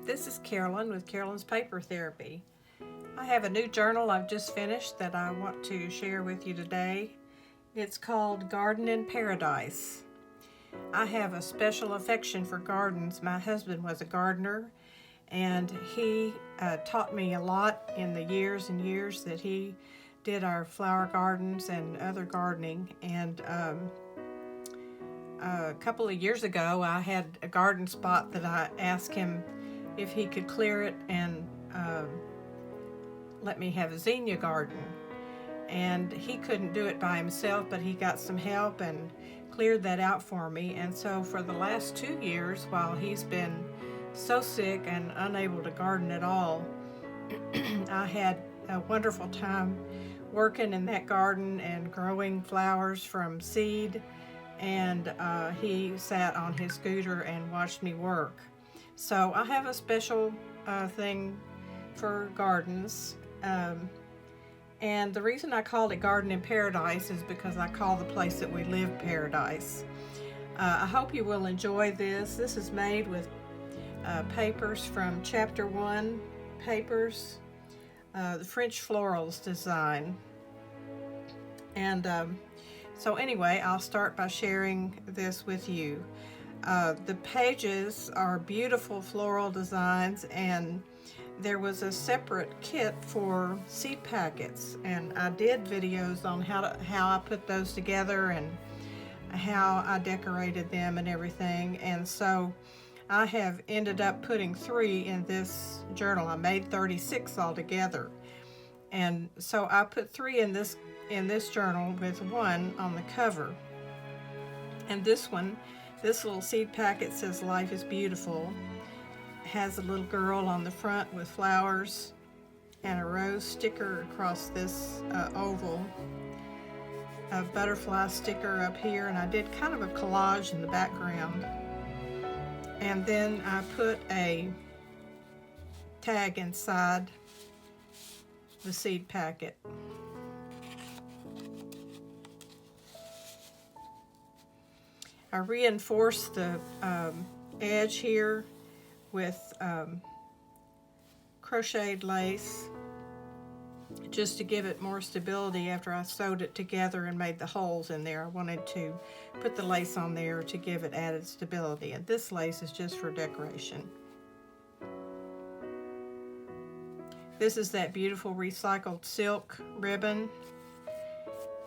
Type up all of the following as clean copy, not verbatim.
This is Carolyn with Carolyn's Paper Therapy. I have a new journal I've just finished that I want to share with you today. It's called Garden in Paradise. I have a special affection for gardens. My husband was a gardener, and he taught me a lot in the years and years that he did our flower gardens and other gardening. And a couple of years ago, I had a garden spot that I asked him if he could clear it and let me have a zinnia garden. And he couldn't do it by himself, but he got some help and cleared that out for me. And so for the last 2 years, while he's been so sick and unable to garden at all, I had a wonderful time working in that garden and growing flowers from seed. And he sat on his scooter and watched me work. So I have a special thing for gardens. And the reason I called it Garden in Paradise is because I call the place that we live Paradise. I hope you will enjoy this. This is made with papers from Chapter 1 papers, the French Florals design. And so anyway, I'll start by sharing this with you. The pages are beautiful floral designs, and there was a separate kit for seed packets, and I did videos on how I put those together and how I decorated them and everything. And so I have ended up putting 3 in this journal. I made 36 altogether, and so I put 3 in this journal with 1 on the cover. And this little seed packet says "Life is Beautiful." It has a little girl on the front with flowers and a rose sticker across this oval, a butterfly sticker up here, and I did kind of a collage in the background. And then I put a tag inside the seed packet. I reinforced the edge here with crocheted lace just to give it more stability after I sewed it together and made the holes in there. I wanted to put the lace on there to give it added stability, and this lace is just for decoration. This is that beautiful recycled silk ribbon,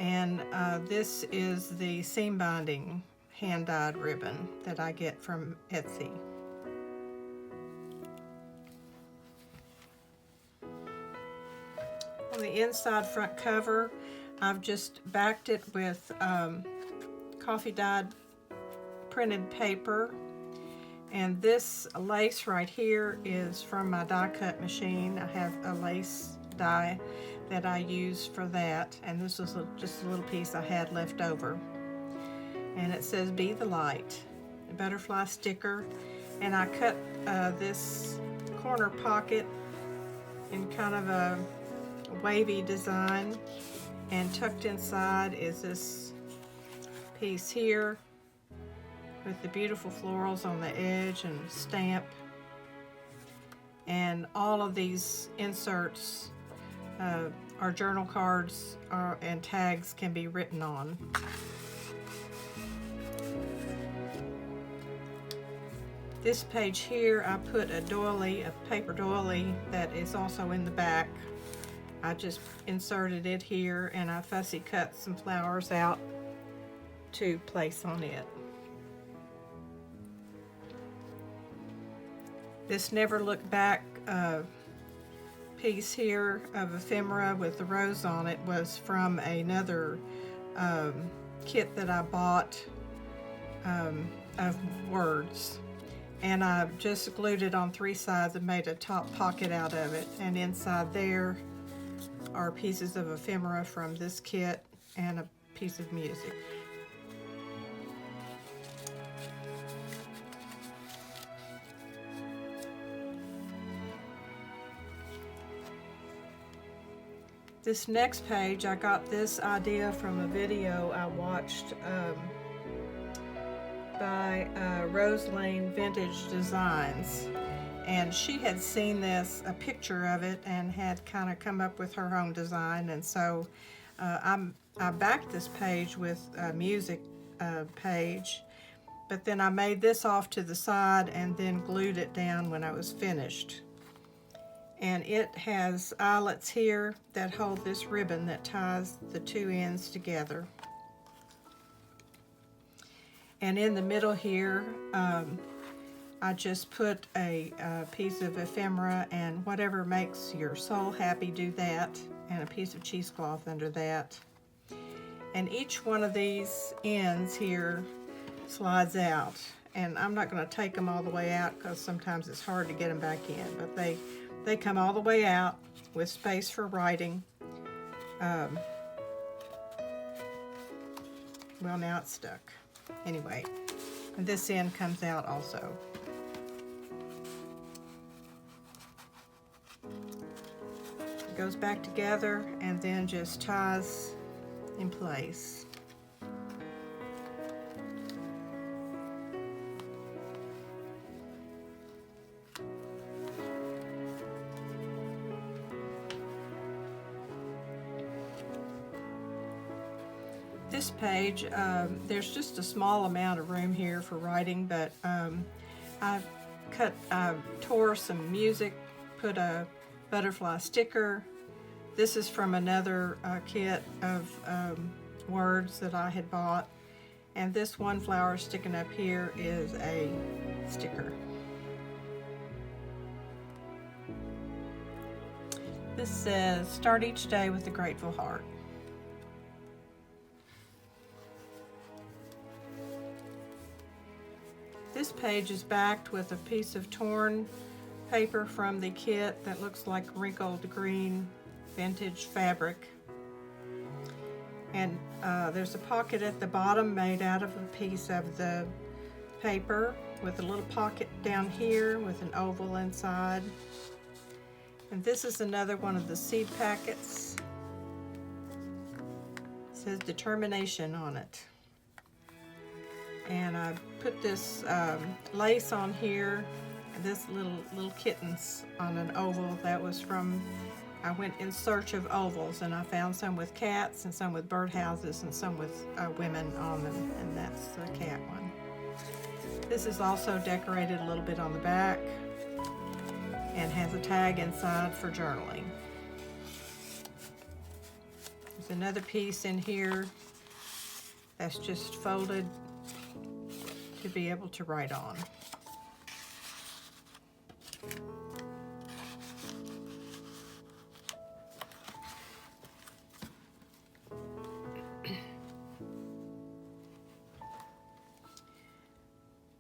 and this is the seam binding hand-dyed ribbon that I get from Etsy. On the inside front cover, I've just backed it with coffee dyed printed paper, and this lace right here is from my die cut machine. I have a lace die that I use for that, and this was just a little piece I had left over. And it says "Be the Light," a butterfly sticker, and I cut this corner pocket in kind of a wavy design, and tucked inside is this piece here with the beautiful florals on the edge and stamp. And all of these inserts are journal cards and tags can be written on. This page here, I put a doily, a paper doily that is also in the back. I just inserted it here, and I fussy cut some flowers out to place on it. This Never Look Back piece here of ephemera with the rose on it was from another kit that I bought of words. And I just glued it on 3 sides and made a top pocket out of it. And inside there are pieces of ephemera from this kit and a piece of music. This next page, I got this idea from a video I watched by Rose Lane Vintage Designs. and she had seen a picture of it, and had kind of come up with her own design. And so I backed this page with a music page, but then I made this off to the side and then glued it down when I was finished. And it has eyelets here that hold this ribbon that ties the two ends together. And in the middle here, I just put a piece of ephemera, and whatever makes your soul happy, do that, and a piece of cheesecloth under that. And each one of these ends here slides out. And I'm not going to take them all the way out because sometimes it's hard to get them back in, but they come all the way out with space for writing. Well, now it's stuck. Anyway, and this end comes out also. It goes back together and then just ties in place. This page, there's just a small amount of room here for writing, but I tore some music, put a butterfly sticker. This is from another kit of words that I had bought, and this one flower sticking up here is a sticker. This says, "Start each day with a grateful heart." This page is backed with a piece of torn paper from the kit that looks like wrinkled green vintage fabric. And there's a pocket at the bottom made out of a piece of the paper with a little pocket down here with an oval inside. And this is another one of the seed packets. It says determination on it. And I put this lace on here, this little kittens on an oval that was from, I went in search of ovals, and I found some with cats and some with birdhouses and some with women on them, and that's the cat one. This is also decorated a little bit on the back and has a tag inside for journaling. There's another piece in here that's just folded to be able to write on.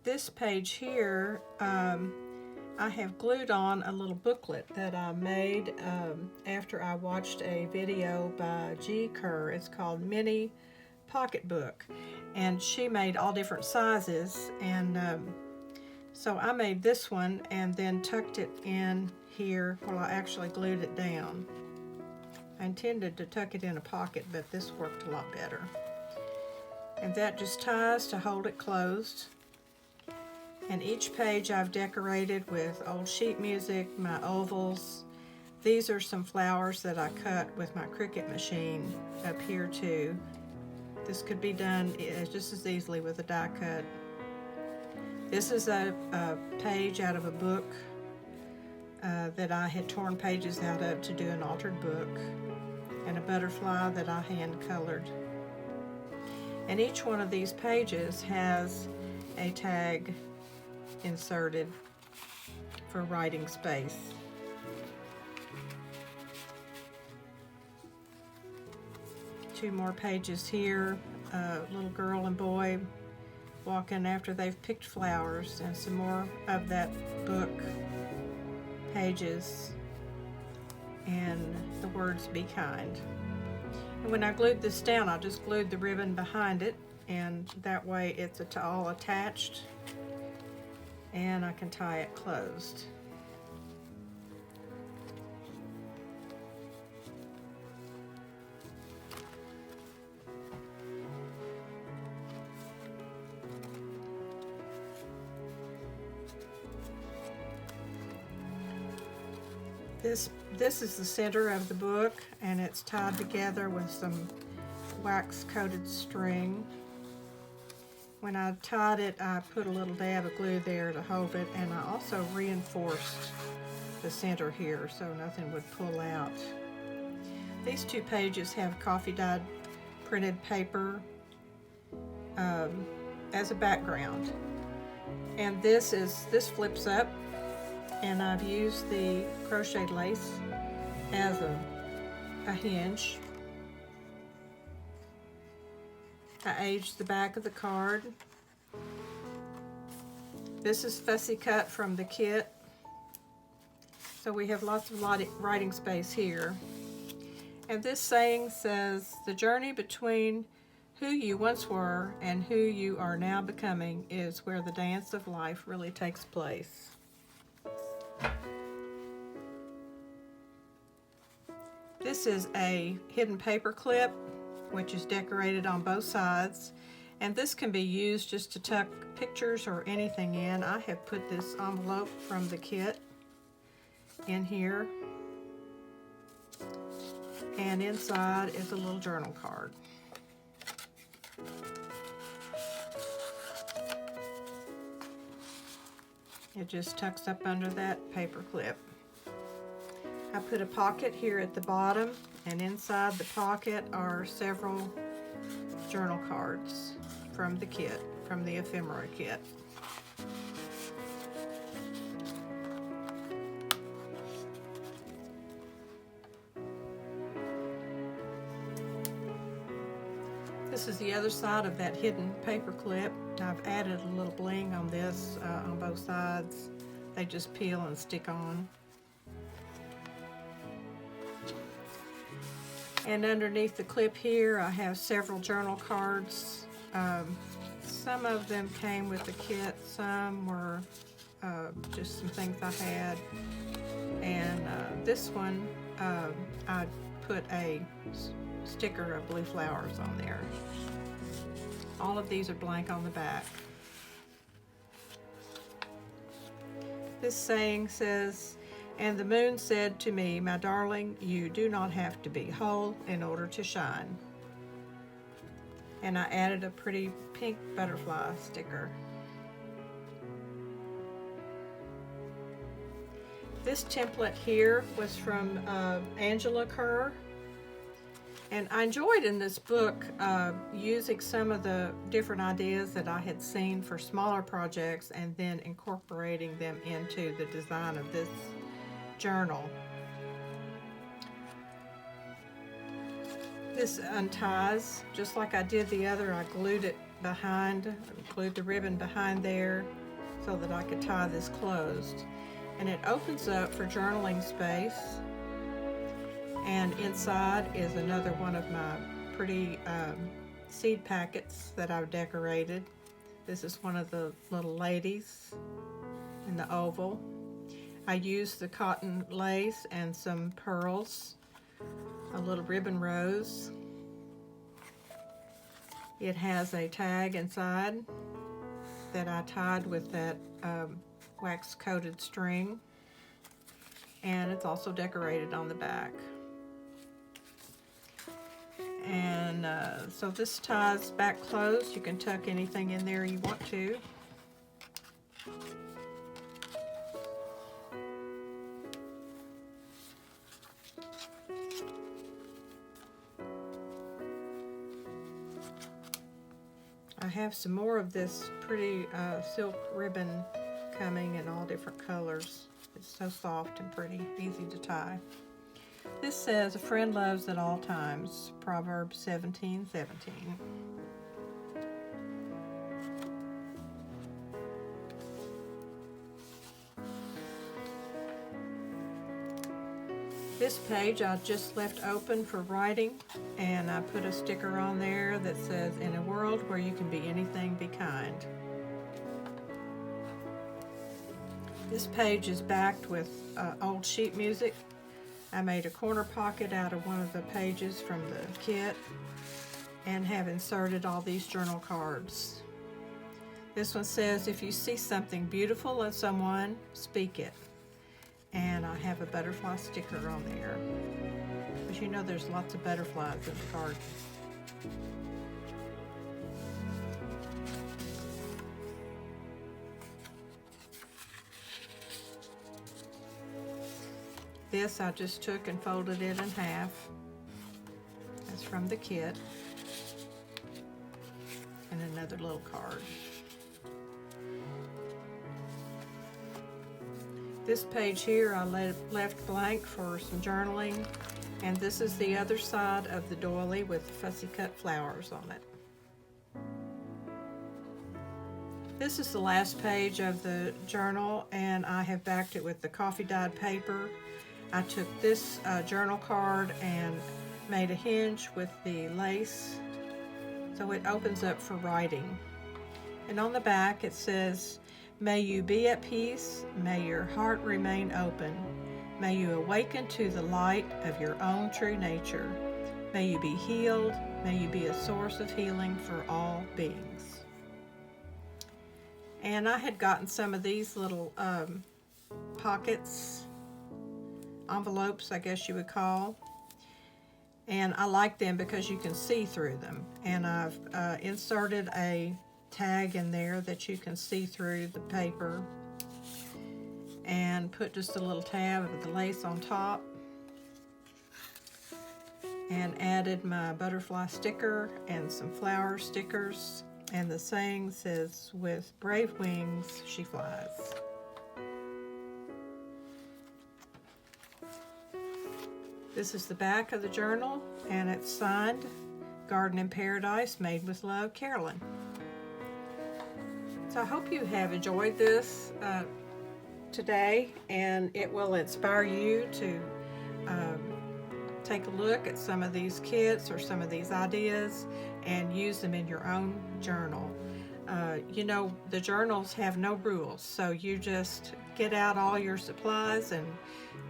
This page here, I have glued on a little booklet that I made after I watched a video by G. Kerr. It's called Mini Pocketbook, and she made all different sizes, and so I made this one and then tucked it in here while I actually glued it down. I intended to tuck it in a pocket, but this worked a lot better. And that just ties to hold it closed. And each page I've decorated with old sheet music, my ovals. These are some flowers that I cut with my Cricut machine up here too. This could be done just as easily with a die cut. This is a page out of a book that I had torn pages out of to do an altered book, and a butterfly that I hand colored. And each one of these pages has a tag inserted for writing space. Two more pages here, a little girl and boy walking after they've picked flowers, and some more of that book pages, and the words "be kind." And when I glued this down, I just glued the ribbon behind it, and that way it's all attached, and I can tie it closed. This is the center of the book, and it's tied together with some wax coated string. When I tied it, I put a little dab of glue there to hold it, and I also reinforced the center here so nothing would pull out. These two pages have coffee dyed printed paper as a background, and this flips up, and I've used the crocheted lace as a hinge. I aged the back of the card. This is fussy cut from the kit, so we have lots of writing space here. And this saying says, "The journey between who you once were and who you are now becoming is where the dance of life really takes place." This is a hidden paper clip, which is decorated on both sides, and this can be used just to tuck pictures or anything in. I have put this envelope from the kit in here, and inside is a little journal card. It just tucks up under that paper clip. I put a pocket here at the bottom, and inside the pocket are several journal cards from the kit, from the ephemera kit. This is the other side of that hidden paper clip. I've added a little bling on this on both sides. They just peel and stick on. And underneath the clip here, I have several journal cards. Some of them came with the kit, some were just some things I had. And this one, I put a sticker of blue flowers on there. All of these are blank on the back. This saying says, "And the moon said to me, my darling, you do not have to be whole in order to shine." And I added a pretty pink butterfly sticker. This template here was from Angela Kerr. And I enjoyed in this book using some of the different ideas that I had seen for smaller projects and then incorporating them into the design of this journal. This unties just like I did the other. I glued it behind, glued the ribbon behind there so that I could tie this closed. And it opens up for journaling space. And inside is another one of my pretty seed packets that I've decorated. This is one of the little ladies in the oval. I used the cotton lace and some pearls, a little ribbon rose. It has a tag inside that I tied with that wax coated string, and it's also decorated on the back. And so this ties back closed. You can tuck anything in there you want to. I have some more of this pretty silk ribbon coming in all different colors. It's so soft and pretty, easy to tie. This says, "A friend loves at all times," Proverbs 17:17. This page I just left open for writing, and I put a sticker on there that says, "In a world where you can be anything, be kind." This page is backed with old sheet music. I made a corner pocket out of one of the pages from the kit and have inserted all these journal cards. This one says, "If you see something beautiful in someone, speak it." and I have a butterfly sticker on there. Because you know there's lots of butterflies in the garden. This I just took and folded it in half. That's from the kit. And another little card. This page here I left blank for some journaling, and this is the other side of the doily with fussy cut flowers on it. This is the last page of the journal, and I have backed it with the coffee dyed paper. I took this journal card and made a hinge with the lace so it opens up for writing. And on the back it says, "May you be at peace, may your heart remain open, may you awaken to the light of your own true nature, may you be healed, may you be a source of healing for all beings." And I had gotten some of these little pockets, envelopes, I guess you would call. And I like them because you can see through them. And I've inserted a tag in there that you can see through the paper. And put just a little tab of the lace on top. And added my butterfly sticker and some flower stickers. And the saying says, "With brave wings she flies." This is the back of the journal, and it's signed Garden in Paradise, Made with Love, Carolyn. So I hope you have enjoyed this today, and it will inspire you to take a look at some of these kits or some of these ideas and use them in your own journal. You know, the journals have no rules, so you just get out all your supplies and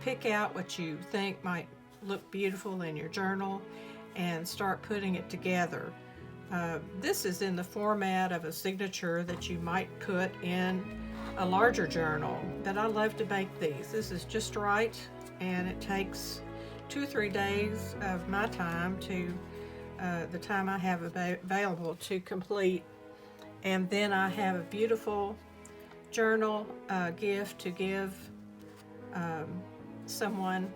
pick out what you think might look beautiful in your journal and start putting it together. This is in the format of a signature that you might put in a larger journal, but I love to make these. This is just right, and it takes 2 or 3 days of my time to the time I have available to complete. And then I have a beautiful journal gift to give someone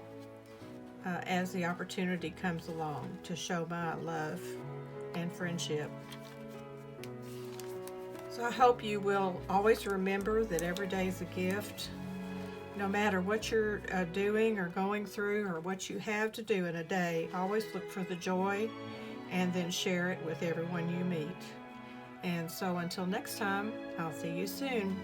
as the opportunity comes along to show my love and friendship. So I hope you will always remember that every day is a gift. No matter what you're doing or going through or what you have to do in a day, always look for the joy and then share it with everyone you meet. And so until next time, I'll see you soon.